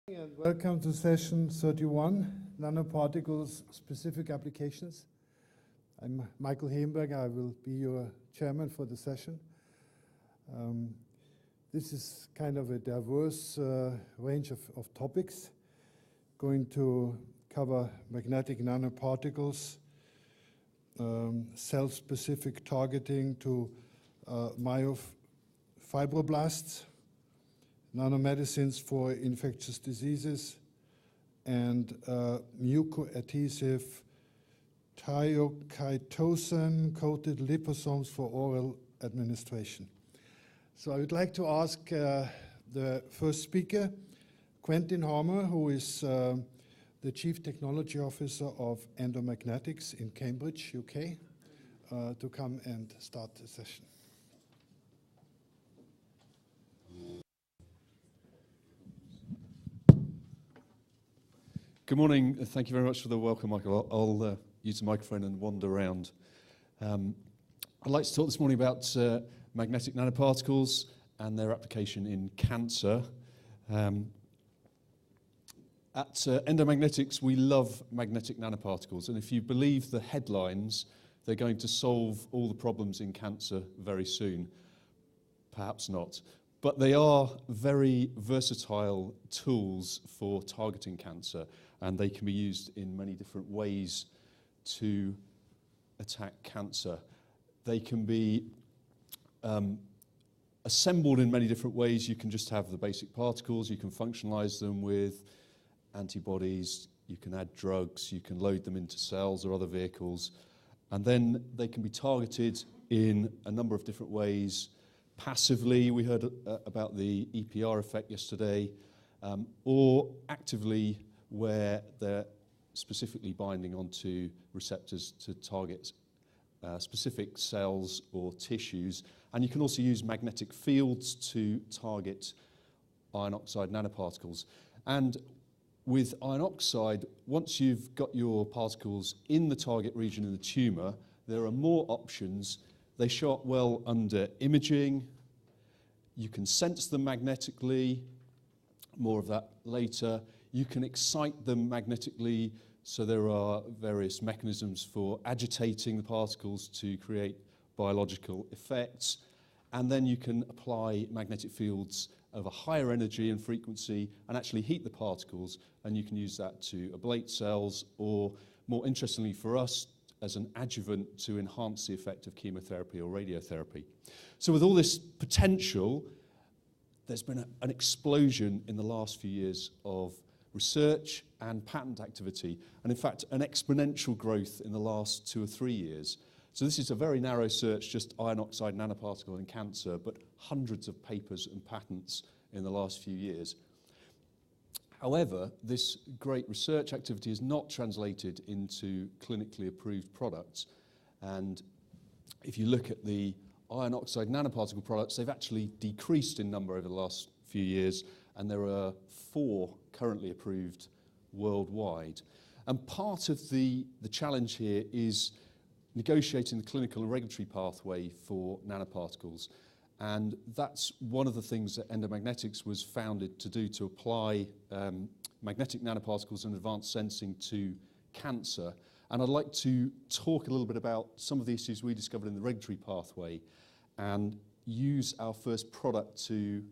And welcome to session 31, Nanoparticles Specific Applications. I'm Michael Heemberg. I will be your chairman for the session. This is kind of a diverse range of topics. Going to cover magnetic nanoparticles, cell-specific targeting to myofibroblasts, nanomedicines for infectious diseases, and mucoadhesive thiochitosan-coated liposomes for oral administration. So I would like to ask the first speaker, Quentin, who is the Chief Technology Officer of Endomagnetics in Cambridge, UK, to come and start the session. Good morning. Thank you very much for the welcome, Michael. I'll use the microphone and wander around. I'd like to talk this morning about magnetic nanoparticles and their application in cancer. At Endomagnetics, we love magnetic nanoparticles, and if you believe the headlines, they're going to solve all the problems in cancer very soon. Perhaps not. But they are very versatile tools for targeting cancer, and they can be used in many different ways to attack cancer. They can be assembled in many different ways. You can just have the basic particles, you can functionalize them with antibodies, you can add drugs, you can load them into cells or other vehicles, and then they can be targeted in a number of different ways. Passively, we heard about the EPR effect yesterday, or actively, where they're specifically binding onto receptors to target specific cells or tissues. And you can also use magnetic fields to target iron oxide nanoparticles. And with iron oxide, once you've got your particles in the target region in the tumour, there are more options. They show up well under imaging. You can sense them magnetically, more of that later. You can excite them magnetically, so there are various mechanisms for agitating the particles to create biological effects. And then you can apply magnetic fields of a higher energy and frequency and actually heat the particles, and you can use that to ablate cells, or more interestingly for us, as an adjuvant to enhance the effect of chemotherapy or radiotherapy. So with all this potential, there's been an explosion in the last few years of research and patent activity, and in fact an exponential growth in the last 2 or 3 years. So this is a very narrow search, just iron oxide nanoparticle in cancer, but hundreds of papers and patents in the last few years. However, this great research activity is not translated into clinically approved products. And if you look at the iron oxide nanoparticle products, they've actually decreased in number over the last few years, and there are 4 currently approved worldwide. And part of the challenge here is negotiating the clinical and regulatory pathway for nanoparticles. And that's one of the things that Endomagnetics was founded to do, to apply magnetic nanoparticles and advanced sensing to cancer. And I'd like to talk a little bit about some of the issues we discovered in the regulatory pathway and use our first product to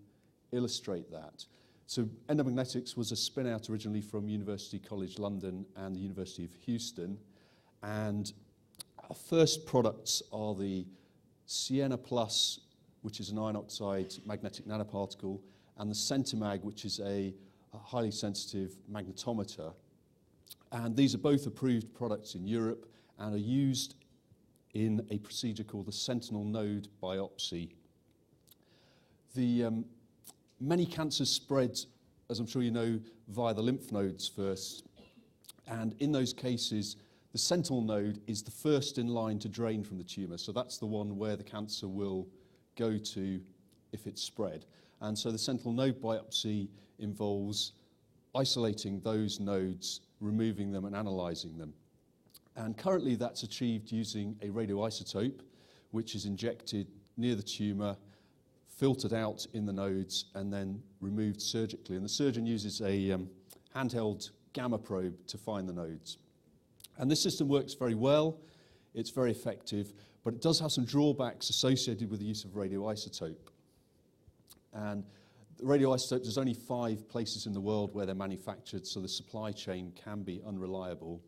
illustrate that. So Endomagnetics was a spin-out originally from University College London and the University of Houston. And our first products are the Sienna Plus, which is an iron oxide magnetic nanoparticle, and the Centimag, which is a highly sensitive magnetometer. And these are both approved products in Europe and are used in a procedure called the sentinel node biopsy. Many cancers spread, as I'm sure you know, via the lymph nodes first. And in those cases, the sentinel node is the first in line to drain from the tumour. So that's the one where the cancer will go to if it's spread. And so the sentinel node biopsy involves isolating those nodes, removing them and analysing them. And currently that's achieved using a radioisotope, which is injected near the tumour filtered out in the nodes, and then removed surgically. And the surgeon uses a handheld gamma probe to find the nodes. And this system works very well. It's very effective, but it does have some drawbacks associated with the use of radioisotope. And the radioisotopes, there's only 5 places in the world where they're manufactured, so the supply chain can be unreliable.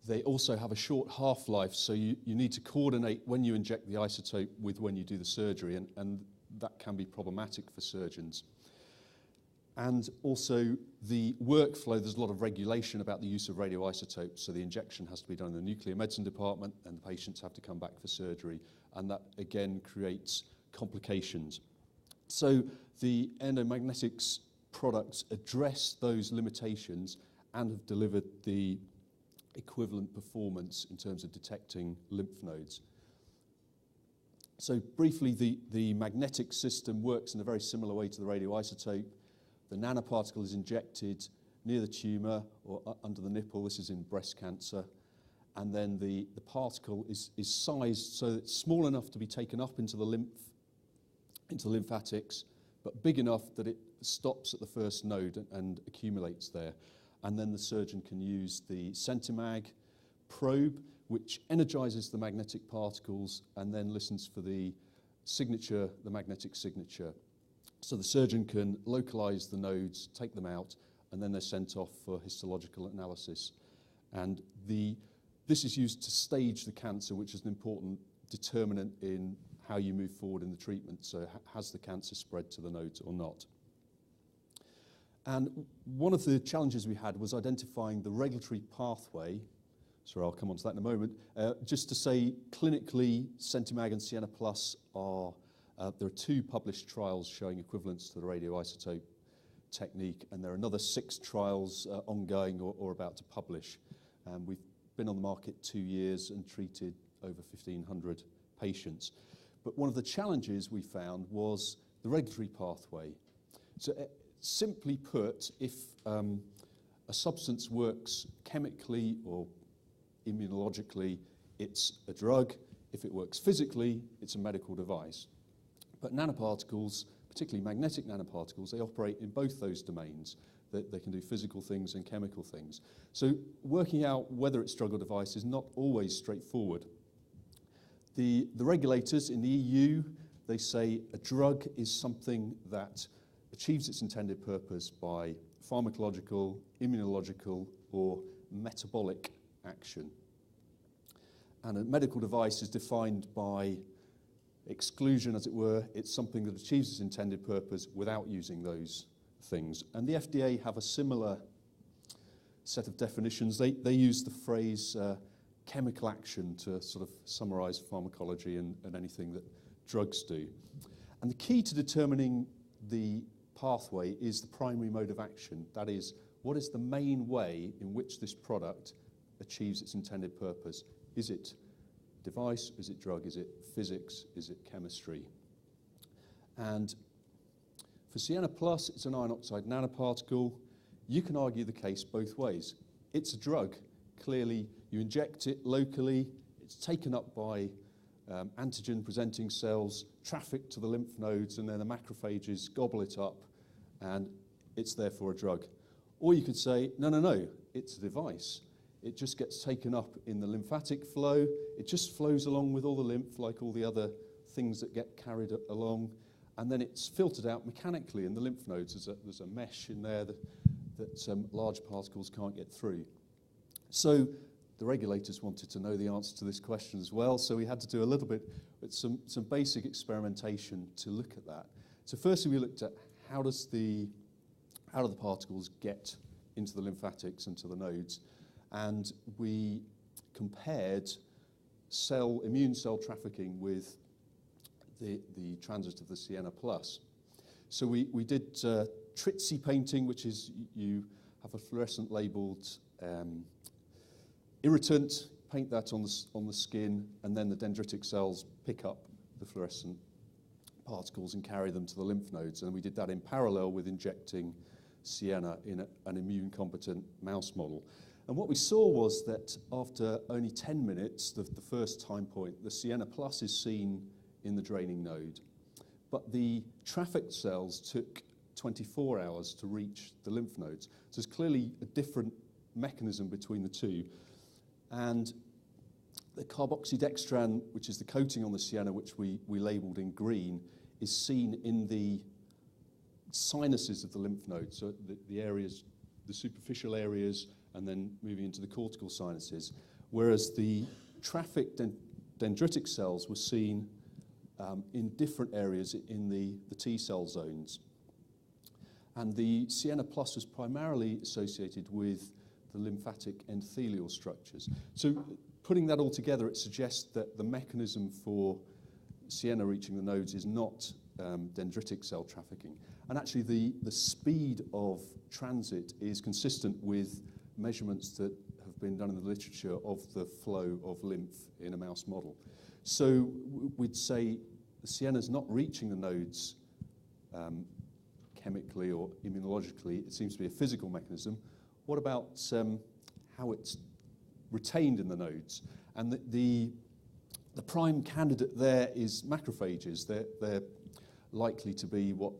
They also have a short half-life, so you need to coordinate when you inject the isotope with when you do the surgery, and that can be problematic for surgeons. And also the workflow, there's a lot of regulation about the use of radioisotopes, so the injection has to be done in the nuclear medicine department and the patients have to come back for surgery, and that again creates complications. So the endomagnetics products address those limitations and have delivered the equivalent performance in terms of detecting lymph nodes. So briefly, the magnetic system works in a very similar way to the radioisotope. The nanoparticle is injected near the tumour or under the nipple. This is in breast cancer. And then the particle is sized so that it's small enough to be taken up into the lymphatics, but big enough that it stops at the first node and accumulates there. And then the surgeon can use the Centimag probe, which energizes the magnetic particles and then listens for the signature, the magnetic signature. So the surgeon can localize the nodes, take them out, and then they're sent off for histological analysis. And this is used to stage the cancer, which is an important determinant in how you move forward in the treatment. So has the cancer spread to the nodes or not? And one of the challenges we had was identifying the regulatory pathway. Sorry, I'll come on to that in a moment. Just to say, clinically, Centimag and Sienna Plus are there are 2 published trials showing equivalence to the radioisotope technique, and there are another 6 trials ongoing or about to publish. We've been on the market 2 years and treated over 1,500 patients. But one of the challenges we found was the regulatory pathway. So simply put, if a substance works chemically or immunologically, it's a drug. If it works physically, it's a medical device. But nanoparticles, particularly magnetic nanoparticles, they operate in both those domains. They can do physical things and chemical things. So working out whether it's drug or device is not always straightforward. The regulators in the EU, they say a drug is something that achieves its intended purpose by pharmacological, immunological, or metabolic action. And a medical device is defined by exclusion, as it were. It's something that achieves its intended purpose without using those things. And the FDA have a similar set of definitions. They use the phrase chemical action to sort of summarize pharmacology and anything that drugs do. And the key to determining the pathway is the primary mode of action. That is, what is the main way in which this product achieves its intended purpose? Is it device? Is it drug? Is it physics? Is it chemistry? And for Sienna Plus, it's an iron oxide nanoparticle. You can argue the case both ways. It's a drug. Clearly, you inject it locally. It's taken up by antigen-presenting cells, trafficked to the lymph nodes, and then the macrophages gobble it up, and it's therefore a drug. Or you could say, no, it's a device. It just gets taken up in the lymphatic flow. It just flows along with all the lymph, like all the other things that get carried along, and then it's filtered out mechanically in the lymph nodes. There's a mesh in there that large particles can't get through. So the regulators wanted to know the answer to this question as well, so we had to do a little bit with some basic experimentation to look at that. So firstly, we looked at how do the particles get into the lymphatics and to the nodes, and we compared immune cell trafficking with the transit of the Sienna Plus. So we did Tritzi painting, which is you have a fluorescent labeled irritant, paint that on the skin, and then the dendritic cells pick up the fluorescent particles and carry them to the lymph nodes. And we did that in parallel with injecting Sienna in an immune-competent mouse model. And what we saw was that after only 10 minutes, the first time point, the Sienna Plus is seen in the draining node. but the trafficked cells took 24 hours to reach the lymph nodes. So there's clearly a different mechanism between the two. And the carboxydextran, which is the coating on the sienna, which we labelled in green, is seen in the sinuses of the lymph nodes, so the areas, the superficial areas, and then moving into the cortical sinuses, whereas the trafficked dendritic cells were seen in different areas in the T cell zones. And the Sienna Plus was primarily associated with the lymphatic endothelial structures. So putting that all together, it suggests that the mechanism for Sienna reaching the nodes is not dendritic cell trafficking. And actually the speed of transit is consistent with measurements that have been done in the literature of the flow of lymph in a mouse model. So we'd say the Sienna's not reaching the nodes chemically or immunologically. It seems to be a physical mechanism. What about how it's retained in the nodes? And the prime candidate there is macrophages. They're likely to be what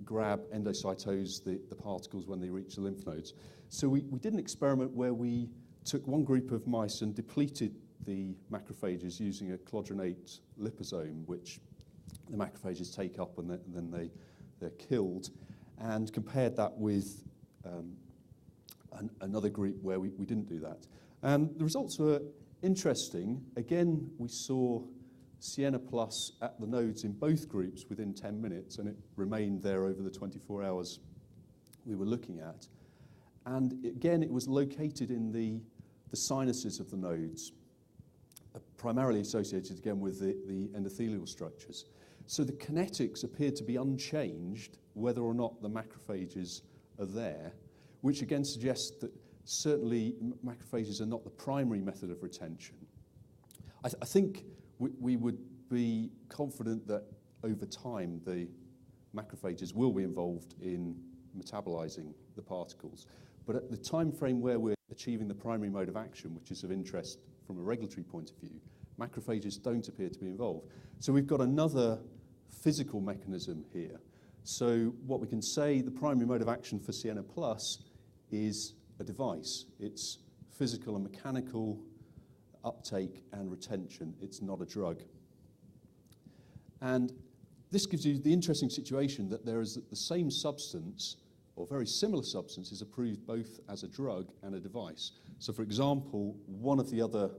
grab, endocytose the particles when they reach the lymph nodes. So we did an experiment where we took one group of mice and depleted the macrophages using a clodronate liposome, which the macrophages take up and then they're killed, and compared that with another group where we didn't do that. And the results were interesting. Again, we saw Sienna Plus at the nodes in both groups within 10 minutes, and it remained there over the 24 hours we were looking at. And again, it was located in the sinuses of the nodes, primarily associated again with the endothelial structures. So the kinetics appeared to be unchanged whether or not the macrophages are there, which again suggests that certainly macrophages are not the primary method of retention. I think we would be confident that over time the macrophages will be involved in metabolizing the particles. But at the time frame where we're achieving the primary mode of action, which is of interest from a regulatory point of view, macrophages don't appear to be involved. So we've got another physical mechanism here. So what we can say, the primary mode of action for Sienna Plus is a device. It's physical and mechanical uptake and retention. It's not a drug. And this gives you the interesting situation that there is the same substance or very similar substance is approved both as a drug and a device. So for example, one of the other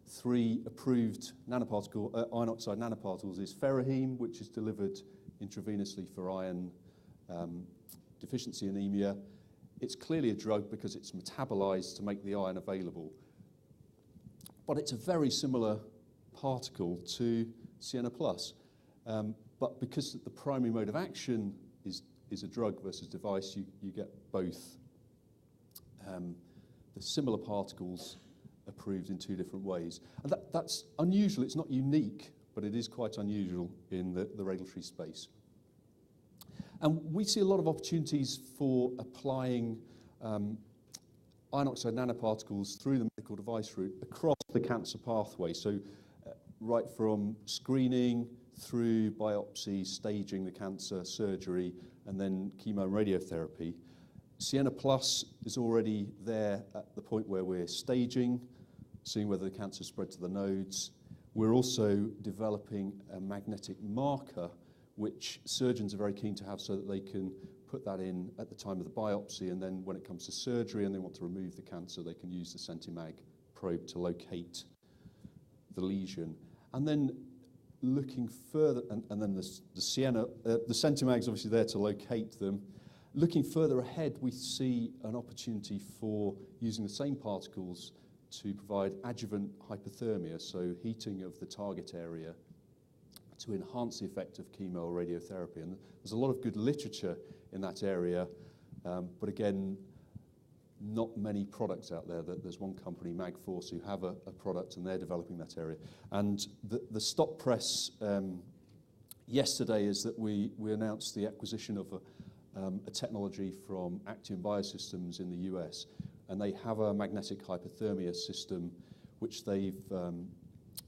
3 approved nanoparticle, iron oxide nanoparticles is ferraheme, which is delivered intravenously for iron deficiency anemia. It's clearly a drug because it's metabolized to make the iron available. But it's a very similar particle to Sienna Plus. But because the primary mode of action is a drug versus device, you get both the similar particles approved in 2 different ways. And that's unusual. It's not unique, but it is quite unusual in the regulatory space. And we see a lot of opportunities for applying iron oxide nanoparticles through the medical device route across the cancer pathway. So right from screening through biopsy, staging the cancer, surgery, and then chemo and radiotherapy. Sienna Plus is already there at the point where we're staging, seeing whether the cancer spread to the nodes. We're also developing a magnetic marker, which surgeons are very keen to have so that they can put that in at the time of the biopsy, and then when it comes to surgery and they want to remove the cancer, they can use the Sentimag probe to locate the lesion. And then looking further, and then the Sienna, the Sentimag's obviously there to locate them. Looking further ahead, we see an opportunity for using the same particles to provide adjuvant hypothermia, so heating of the target area to enhance the effect of chemo or radiotherapy. And there's a lot of good literature in that area, but again, not many products out there. There's one company, Magforce, who have a product and they're developing that area. And the stop press yesterday is that we announced the acquisition of a technology from Actium Biosystems in the US, and they have a magnetic hypothermia system which they've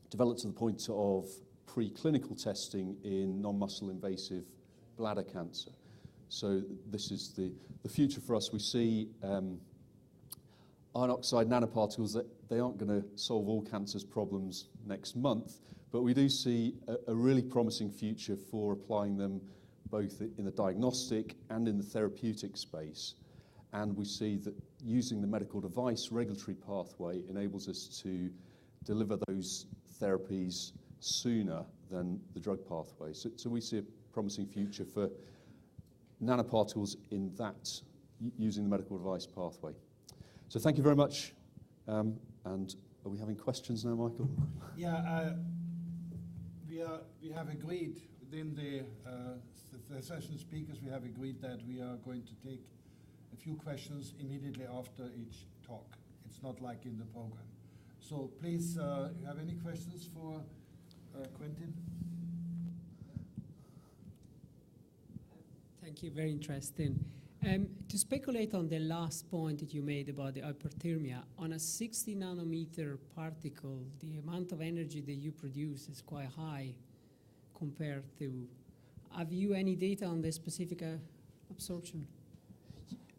developed to the point of preclinical testing in non-muscle invasive bladder cancer. So this is the future for us. We see iron oxide nanoparticles that they aren't going to solve all cancer's problems next month, but we do see a really promising future for applying them both in the diagnostic and in the therapeutic space. And we see that using the medical device regulatory pathway enables us to deliver those therapies sooner than the drug pathway. So we see a promising future for nanoparticles in that, using the medical device pathway. So thank you very much. And are we having questions now, Michael? Yeah, we have agreed within the session speakers, we have agreed that we are going to take a few questions immediately after each talk. It's not like in the program. So please, you have any questions for Quentin? Thank you, very interesting. To speculate on the last point that you made about the hyperthermia, on a 60 nanometer particle, the amount of energy that you produce is quite high compared to, have you any data on the specific absorption?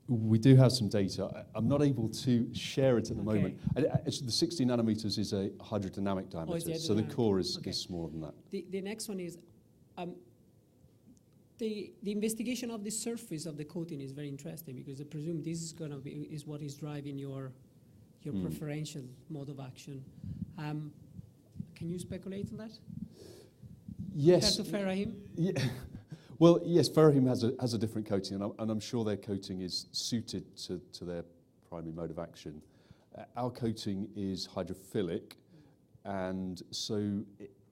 We do have some data. I'm not able to share it at the moment. Actually, the 60 nanometers is a hydrodynamic diameter, so the core is smaller than that. The next one is, the investigation of the surface of the coating is very interesting, because I presume this is going to be what is driving your preferential mode of action. Can you speculate on that? Yes. Compared to ferrahim? Yeah. Well, yes, ferrahim has a different coating, and I'm sure their coating is suited to their primary mode of action. Our coating is hydrophilic, and so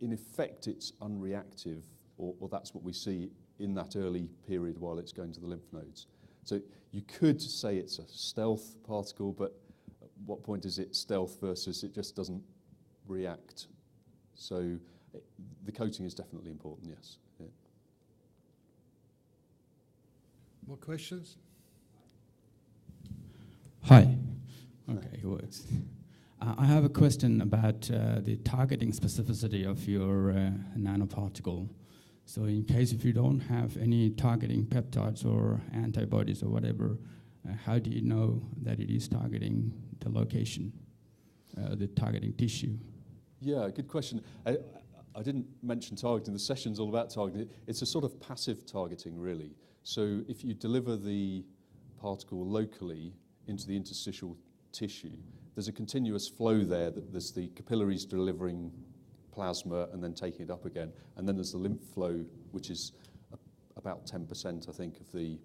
in effect it's unreactive, or that's what we see in that early period while it's going to the lymph nodes. So you could say it's a stealth particle, but at what point is it stealth versus it just doesn't react? So the coating is definitely important, yes. Yeah. More questions? Hi. Okay, it works. I have a question about the targeting specificity of your nanoparticle. So in case if you don't have any targeting peptides or antibodies or whatever, how do you know that it is targeting the location, the targeting tissue? Yeah, good question. I didn't mention targeting. The session's all about targeting. It's a sort of passive targeting, really. So if you deliver the particle locally into the interstitial tissue, there's a continuous flow there. There's the capillaries delivering plasma and then taking it up again. And then there's the lymph flow, which is about 10%, I think, of the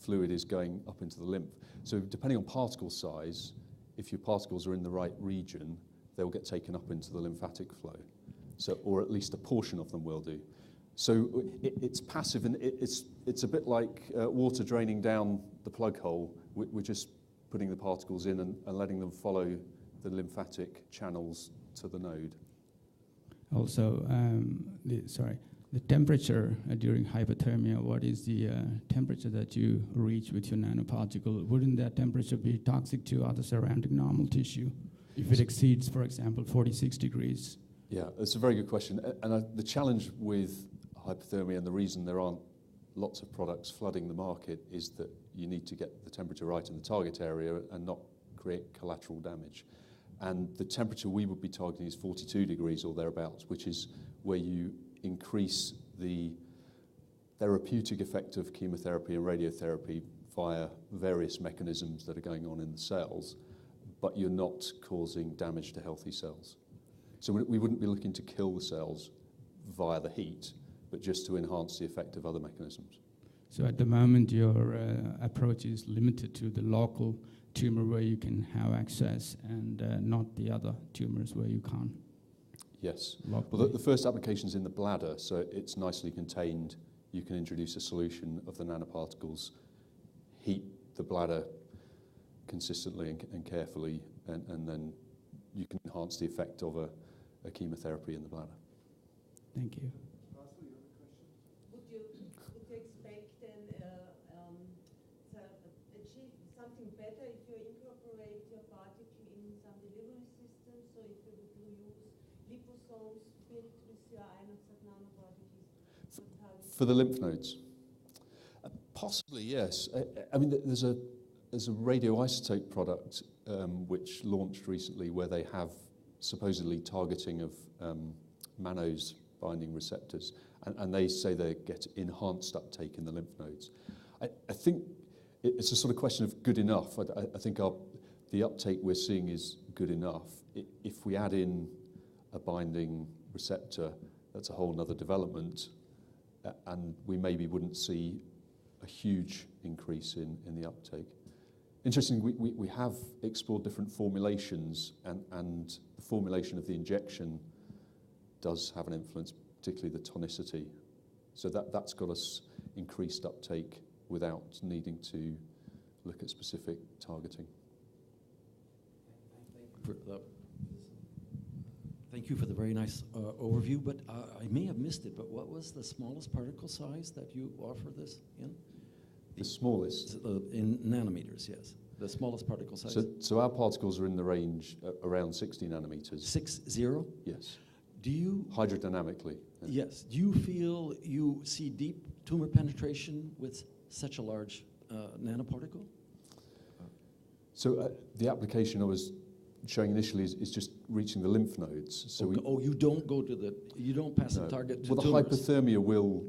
fluid is going up into the lymph. So depending on particle size, if your particles are in the right region, they'll get taken up into the lymphatic flow. So, or at least a portion of them will do. So it's passive, and it's a bit like water draining down the plug hole. We're just putting the particles in and letting them follow the lymphatic channels to the node. Also, the temperature during hypothermia, what is the temperature that you reach with your nanoparticle? Wouldn't that temperature be toxic to other surrounding normal tissue if it exceeds, for example, 46 degrees? Yeah, that's a very good question. And the challenge with hypothermia, and the reason there aren't lots of products flooding the market, is that you need to get the temperature right in the target area and not create collateral damage. And the temperature we would be targeting is 42 degrees or thereabouts, which is where you increase the therapeutic effect of chemotherapy and radiotherapy via various mechanisms that are going on in the cells, but you're not causing damage to healthy cells. So we wouldn't be looking to kill the cells via the heat, but just to enhance the effect of other mechanisms. So at the moment, your approach is limited to the local tumor where you can have access, and not the other tumors where you can't? Yes. Well, the first application is in the bladder, so it's nicely contained. You can introduce a solution of the nanoparticles, heat the bladder consistently and carefully, and then you can enhance the effect of a chemotherapy in the bladder. Thank you. Would you expect then to achieve something better if you incorporate your particle in some delivery system? So if you would use liposomes filled with your ionophore nanobodies for targeting? For the lymph nodes? Possibly, yes. I mean, there's a radioisotope product which launched recently where they have supposedly targeting of mannose binding receptors, and they say they get enhanced uptake in the lymph nodes. I think it's a sort of question of good enough. I think the uptake we're seeing is good enough. If we add in a binding receptor, that's a whole nother development, and we maybe wouldn't see a huge increase in the uptake. Interestingly, we have explored different formulations, and the formulation of the injection does have an influence, particularly the tonicity. So that's got us increased uptake without needing to look at specific targeting. Thank you for the very nice overview, but I may have missed it, but what was the smallest particle size that you offer this in? The smallest? In nanometers, yes. The smallest particle size. So our particles are in the range around 60 nanometers. 60? Yes. Do you... Hydrodynamically. Yeah. Yes. Do you feel you see deep tumor penetration with such a large nanoparticle? So the application I was showing initially is just reaching the lymph nodes. So okay. You don't go to you don't pass the target to tumors. Well, the hypothermia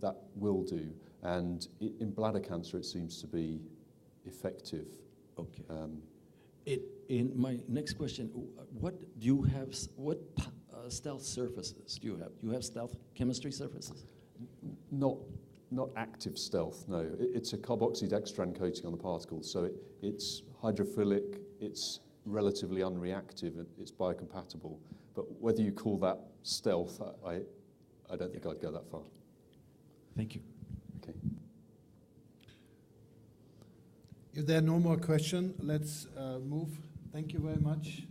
that will do, and in bladder cancer it seems to be effective. Okay. In my next question, what do you have? What stealth surfaces do you have? Do you have stealth chemistry surfaces? Not active stealth. No, it's a carboxydextran coating on the particles, so it's hydrophilic. It's relatively unreactive, and it's biocompatible. But whether you call that stealth, I don't think I'd go that far. Thank you. Okay. If there are no more questions, let's move. Thank you very much.